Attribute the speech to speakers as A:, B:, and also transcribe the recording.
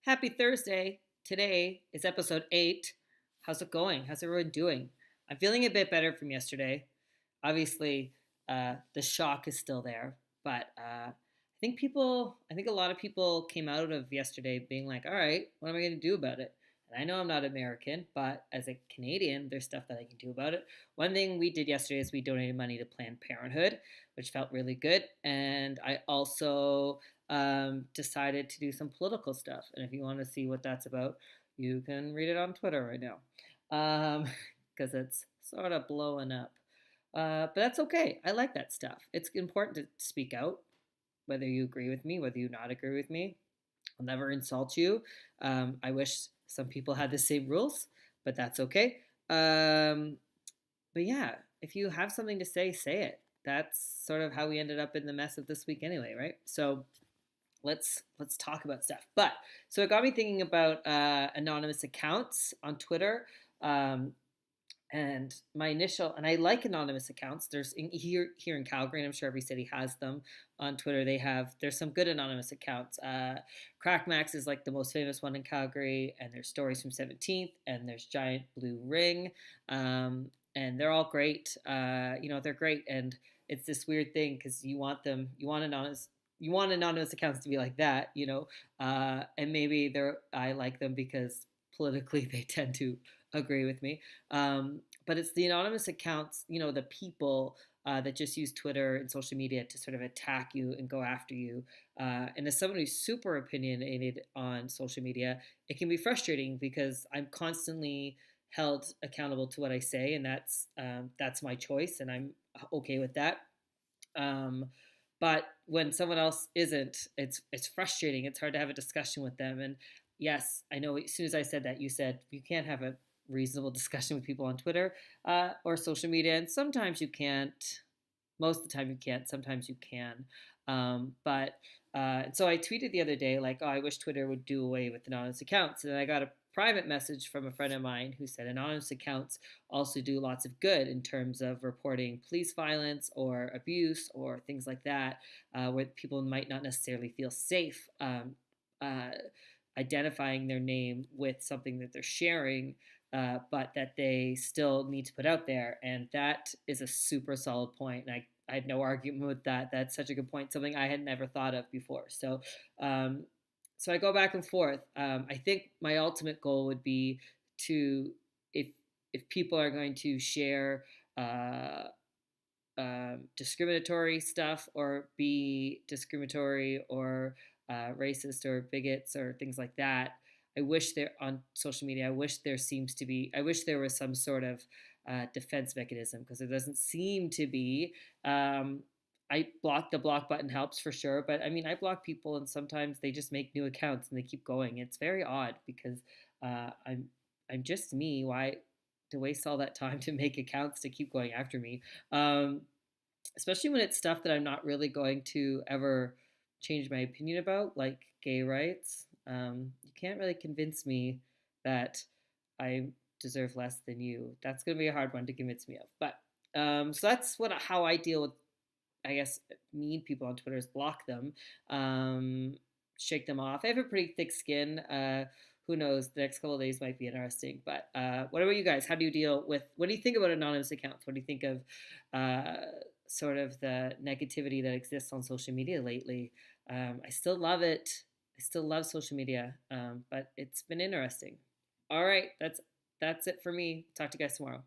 A: Happy Thursday. Today is episode 8. How's it going? How's everyone doing? I'm feeling a bit better from yesterday. Obviously, the shock is still there, but I think a lot of people came out of yesterday being like, all right, what am I going to do about it? And I know I'm not American, but as a Canadian, there's stuff that I can do about it. One thing we did yesterday is we donated money to Planned Parenthood, which felt really good. And I also decided to do some political stuff. And if you want to see what that's about, you can read it on Twitter right now because it's sort of blowing up. But that's okay. I like that stuff. It's important to speak out, whether you agree with me, whether you not agree with me. I'll never insult you. I wish some people had the same rules, but that's okay. Um, but yeah, if you have something to say it. That's sort of how we ended up in the mess of this week anyway, right? So let's talk about stuff. But so it got me thinking about anonymous accounts on Twitter. Um, and my initial and I like anonymous accounts. Here in Calgary, and I'm sure every city has them on Twitter. There's some good anonymous accounts. Crackmax is like the most famous one in Calgary, and there's Stories from 17th, and there's Giant Blue Ring, and they're all great. They're great, and it's this weird thing because you want anonymous accounts to be like that, and maybe I like them because politically they tend to agree with me. But it's the anonymous accounts, the people that just use Twitter and social media to sort of attack you and go after you. And as someone who's super opinionated on social media, it can be frustrating because I'm constantly held accountable to what I say, and that's my choice, and I'm okay with that. Um, but when someone else isn't, it's frustrating. It's hard to have a discussion with them. And yes, I know as soon as I said that, you said you can't have a reasonable discussion with people on Twitter or social media, and sometimes you can't. Most of the time you can't. Sometimes you can. But so I tweeted the other day like, "Oh, I wish Twitter would do away with anonymous accounts," and I got a private message from a friend of mine who said anonymous accounts also do lots of good in terms of reporting police violence or abuse or things like that, where people might not necessarily feel safe uh, identifying their name with something that they're sharing, but that they still need to put out there. And that is a super solid point. And I had no argument with that. That's such a good point, something I had never thought of before. Um, so I go back and forth. I think my ultimate goal would be to, if if people are going to share uh, discriminatory stuff or be discriminatory or racist or bigots or things like that. I wish there on social media. I wish there was some sort of defense mechanism because there doesn't seem to be. The block button helps for sure, but I mean, I block people and sometimes they just make new accounts and they keep going. It's very odd because I'm just me. Why to waste all that time to make accounts to keep going after me? Um, Especially when it's stuff that I'm not really going to ever change my opinion about, like gay rights. You can't really convince me that I deserve less than you. That's going to be a hard one to convince me of. But so that's how I deal with, I guess, mean people on Twitter is block them, shake them off. I have a pretty thick skin. Who knows? The next couple of days might be interesting. But what about you guys? How do you deal with? What do you think about anonymous accounts? What do you think of sort of the negativity that exists on social media lately? I still love it. I still love social media, but it's been interesting. All right, that's it for me. Talk to you guys tomorrow.